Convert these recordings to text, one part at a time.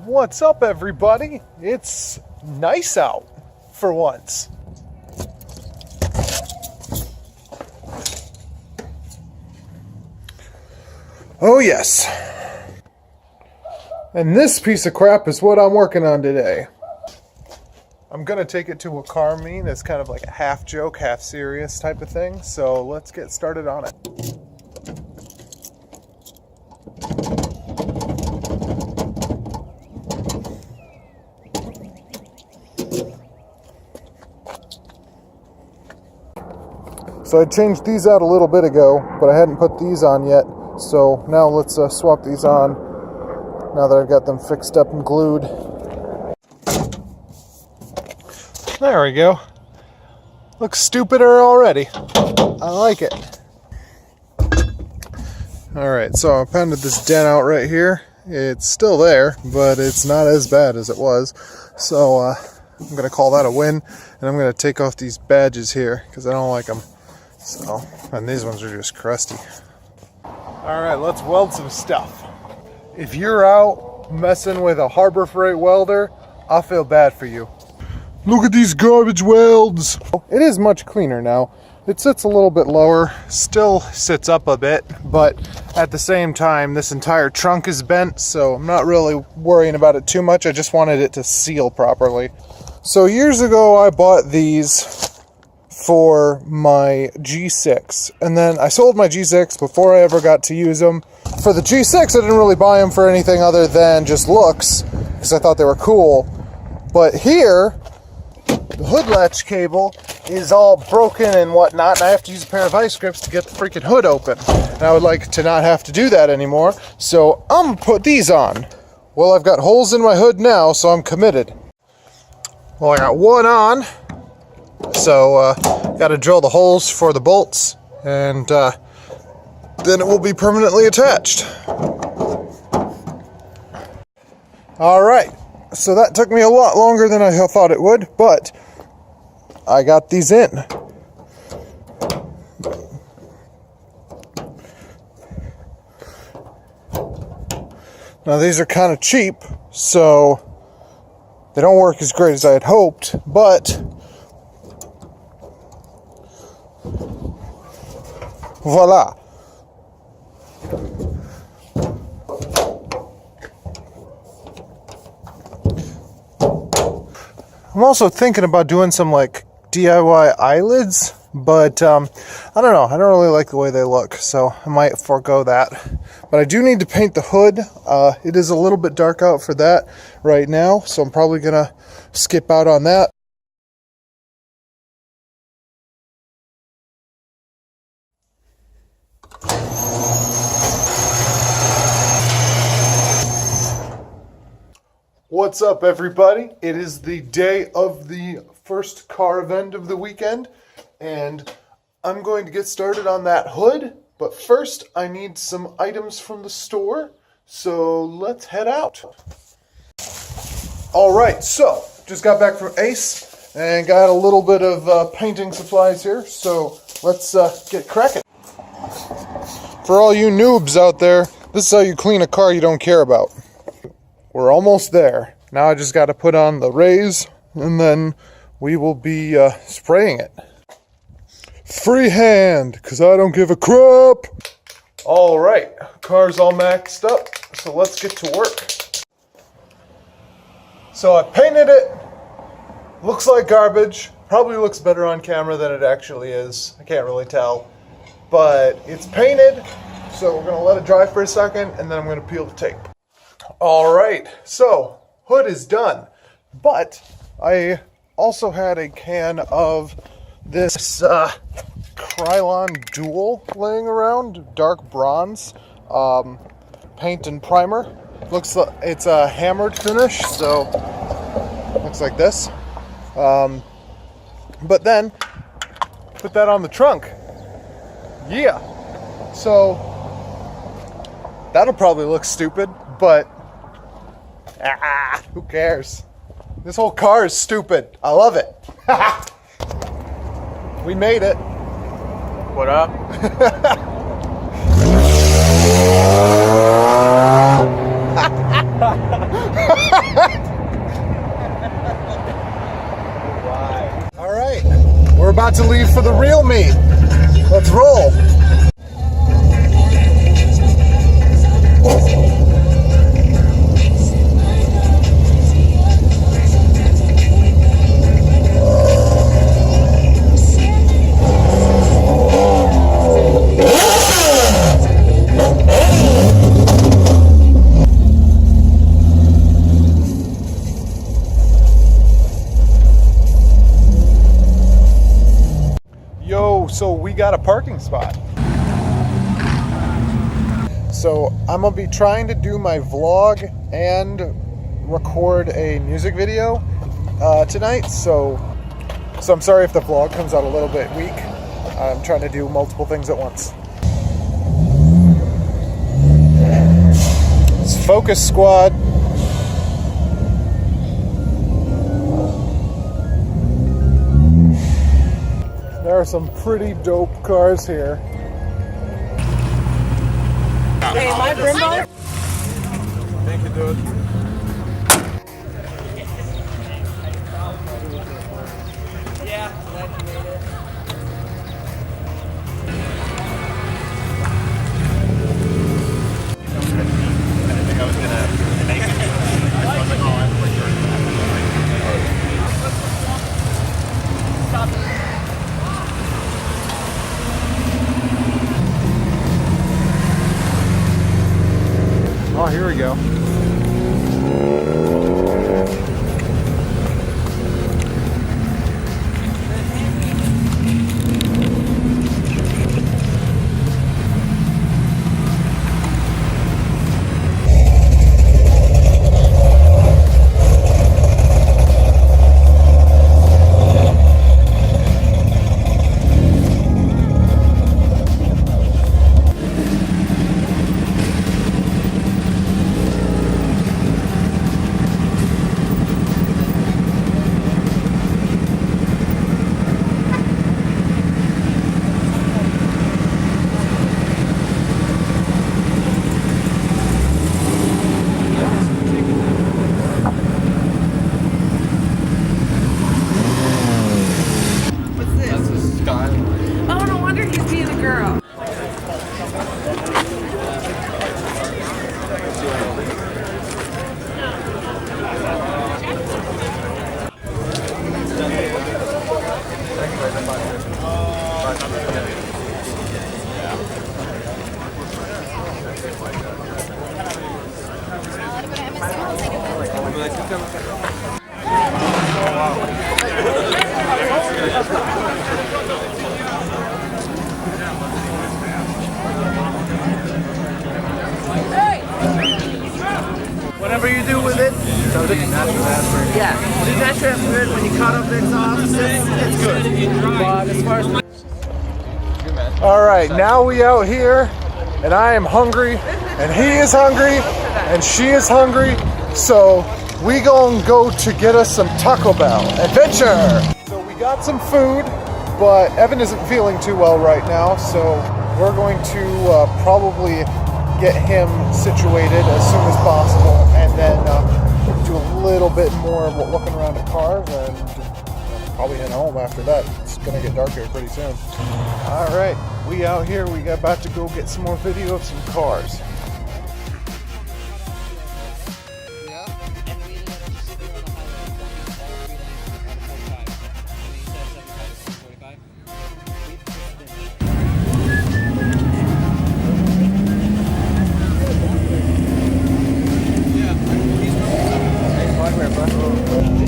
What's up, everybody? It's nice out for once. Oh yes. And this piece of crap is what I'm working on today. I'm gonna take it to a car meet. It's kind of like a half joke, half serious type of thing. So let's get started on it. So I changed these out a little bit ago, but I hadn't put these on yet. So now let's swap these on now that I've got them fixed up and glued. There we go. Looks stupider already. I like it. Alright, so I pounded this dent out right here. It's still there, but it's not as bad as it was. So I'm going to call that a win, and I'm going to take off these badges here because I don't like them. So, and these ones are just crusty. Alright, let's weld some stuff. If you're out messing with a Harbor Freight welder, I feel bad for you. Look at these garbage welds! It is much cleaner now. It sits a little bit lower, still sits up a bit, but at the same time, this entire trunk is bent, so I'm not really worrying about it too much. I just wanted it to seal properly. So years ago, I bought these for my G6, and then I sold my G6 before I ever got to use them. For the G6, I didn't really buy them for anything other than just looks, because I thought they were cool. But here, the hood latch cable is all broken and whatnot, and I have to use a pair of vice grips to get the freaking hood open. And I would like to not have to do that anymore, so I'm gonna put these on. Well, I've got holes in my hood now, so I'm committed. Well, I got one on. So, got to drill the holes for the bolts, and then it will be permanently attached. Alright, so that took me a lot longer than I thought it would, but I got these in. Now these are kind of cheap, so they don't work as great as I had hoped, but voila. I'm also thinking about doing some like DIY eyelids, but I don't know. I don't really like the way they look, so I might forego that. But I do need to paint the hood. It is a little bit dark out for that right now, so I'm probably gonna skip out on that. What's up, everybody? It is the day of the first car event of the weekend, and I'm going to get started on that hood, but first I need some items from the store, so let's head out. Alright, so just got back from Ace and got a little bit of painting supplies here, so let's get cracking. For all you noobs out there, this is how you clean a car you don't care about. We're almost there. Now I just got to put on the raise, and then we will be spraying it. Freehand, because I don't give a crap. All right, car's all maxed up, so let's get to work. So I painted it. Looks like garbage. Probably looks better on camera than it actually is. I can't really tell. But it's painted, so we're going to let it dry for a second, and then I'm going to peel the tape. Alright, so hood is done, but I also had a can of this Krylon Dual laying around, dark bronze, paint and primer. Looks like it's a hammered finish, so looks like this. But then put that on the trunk. Yeah, so that'll probably look stupid, but who cares? This whole car is stupid. I love it. We made it. What up? to leave for the real me. Let's roll. So we got a parking spot. So I'm gonna be trying to do my vlog and record a music video tonight. So I'm sorry if the vlog comes out a little bit weak. I'm trying to do multiple things at once. It's Focus Squad. There are some pretty dope cars here. Hey, am I Brindle? Thank you, dude. Yeah, glad you made it. I didn't think I was gonna make it. I was like, oh, I'm for sure. Oh, here we go. Oh, no wonder he's being a girl. Whatever you do with it, does it natural aspirated. Yeah. The natural aspirated, when you cut up the exhaust, it's good. But as far as All right, now we out here, and I am hungry, and he is hungry, and she is hungry. So we gonna go to get us some Taco Bell adventure. So we got some food, but Evan isn't feeling too well right now, so we're going to probably get him situated as soon as possible, and then do a little bit more of looking around at cars, and probably head home after that. It's gonna get dark here pretty soon. All right, we out here. We about to go get some more video of some cars.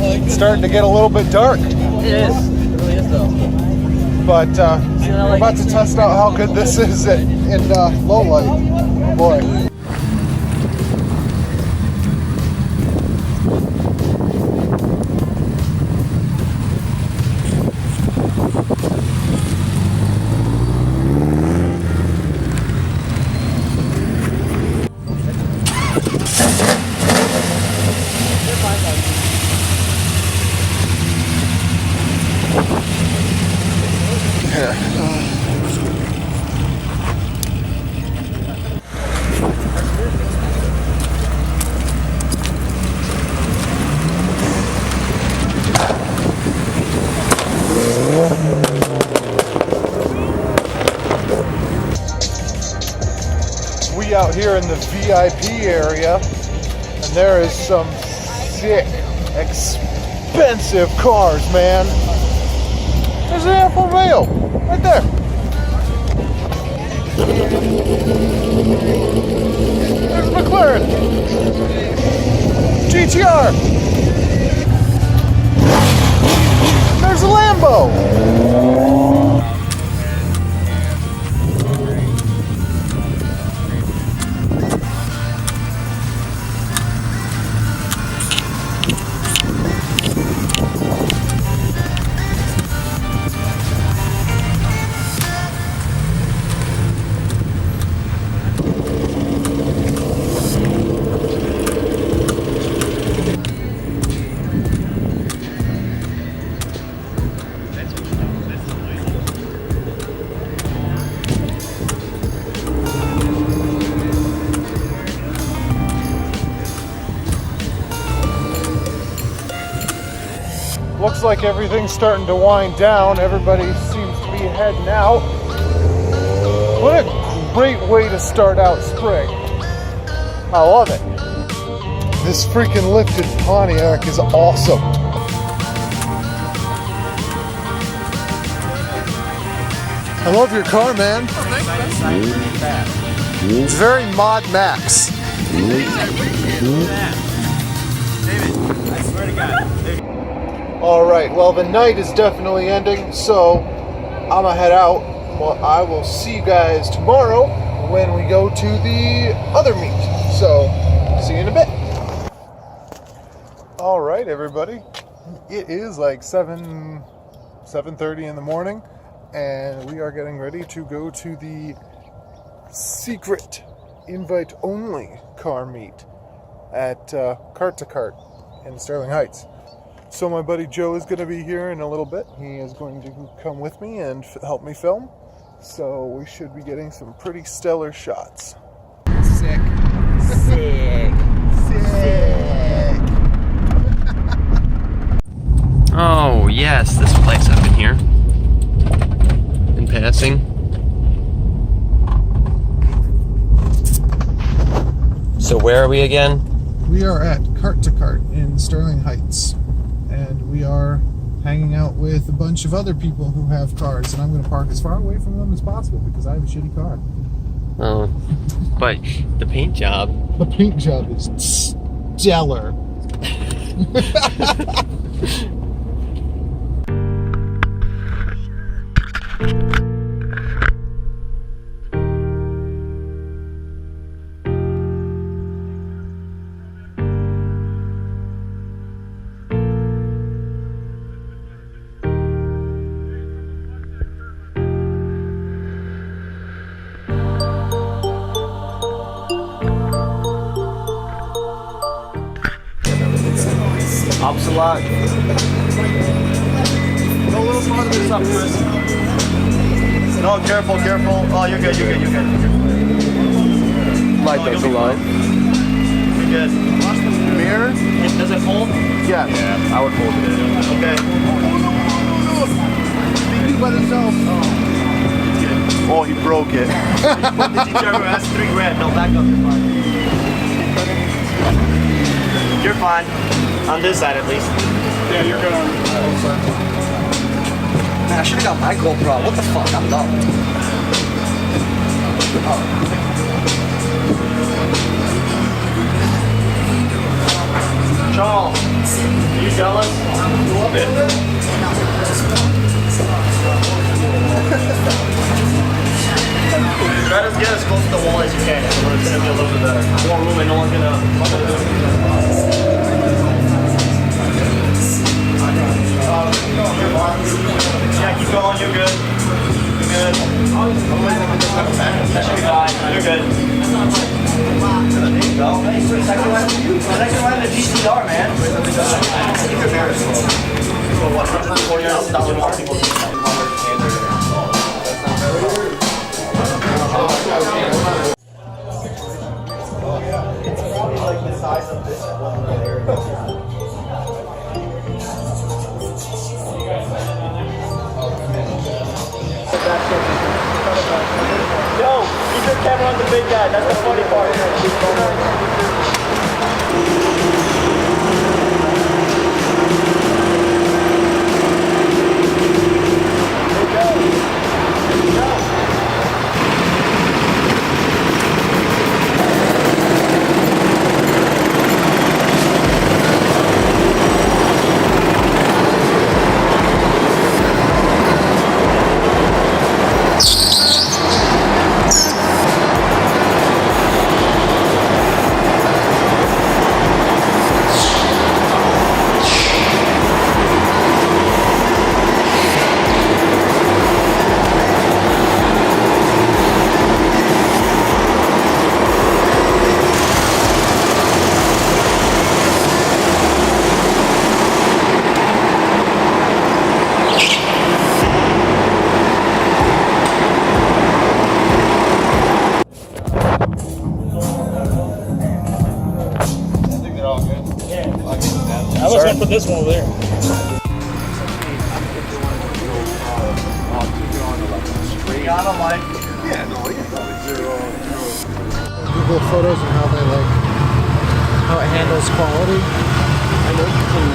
It's starting to get a little bit dark. It is. It really is, though. But we're about to test out how good this is in low light. Boy. here in the VIP area, and there is some sick, expensive cars, man. There's an Alfa Romeo right there. There's McLaren GTR. There's a Lambo. Looks like everything's starting to wind down. Everybody seems to be heading out. What a great way to start out spring. I love it. This freaking lifted Pontiac is awesome. I love your car, man. It's very Mod Max. David, I swear to God. Alright, well the night is definitely ending, so I'm gonna head out. Well, I will see you guys tomorrow when we go to the other meet. So, see you in a bit. Alright everybody, it is like 7:30 in the morning, and we are getting ready to go to the secret invite-only car meet at Cart to Cart in Sterling Heights. So my buddy Joe is going to be here in a little bit. He is going to come with me and help me film. So we should be getting some pretty stellar shots. Sick. Sick. Sick. Oh, yes, this place up in here. In passing. So where are we again? We are at Cart to Cart in Sterling Heights. And we are hanging out with a bunch of other people who have cars. And I'm going to park as far away from them as possible because I have a shitty car. Oh, but the paint job. The paint job is stellar. Ops a lot. Go a little farther this up, Chris. No, careful, careful. Oh, you're good, you're good, you're good. Light that's alive. You're good. Mirror? Does it fold? Yes. Yeah, I would fold it. Okay. Speaking by himself. Oh, he broke it. Put the GTR, that's $3,000. No, back up, you're fine. You're fine. On this side, at least. Yeah, you're good on both sides. Man, I should have got my GoPro. What the fuck? I'm dumb. Charles, are you jealous? A little bit. Try to get as close to the wall as you can. It's going to be a little bit better. More room and no one's going to... Yeah, keep going, you're good. You're good. That should be fine. You're good. There you go. Second line of the GTR, man. Keep your mirrors. It's probably like the size of this one right here. Yo, Keep your camera on the big guy. That's the funny part. I was gonna put this one over there. Google Photos and how it handles quality. I know you can.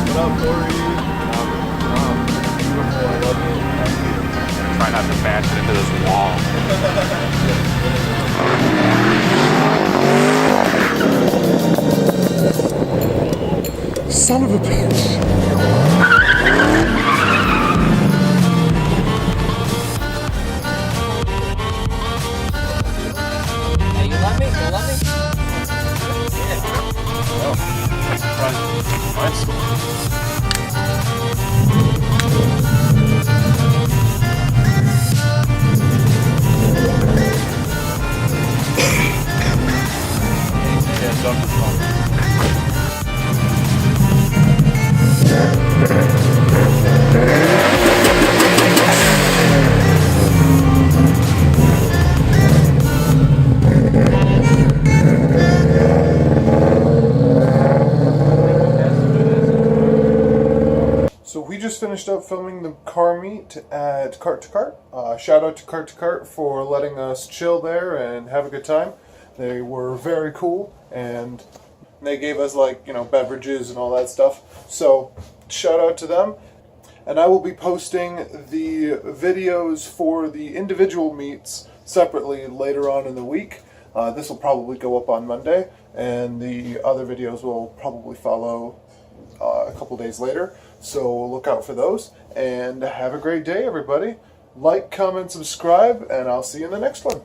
What up, Corey? Beautiful, I love you. Try not to bash it into this wall. Son of a bitch. Hey, you love me? You love me? So we just finished up filming the car meet at Cart to Cart. Shout out to Cart to Cart for letting us chill there and have a good time. They were very cool and they gave us beverages and all that stuff. So shout out to them. And I will be posting the videos for the individual meets separately later on in the week. This will probably go up on Monday and the other videos will probably follow a couple days later. So look out for those and have a great day, everybody. Like, comment, subscribe, and I'll see you in the next one.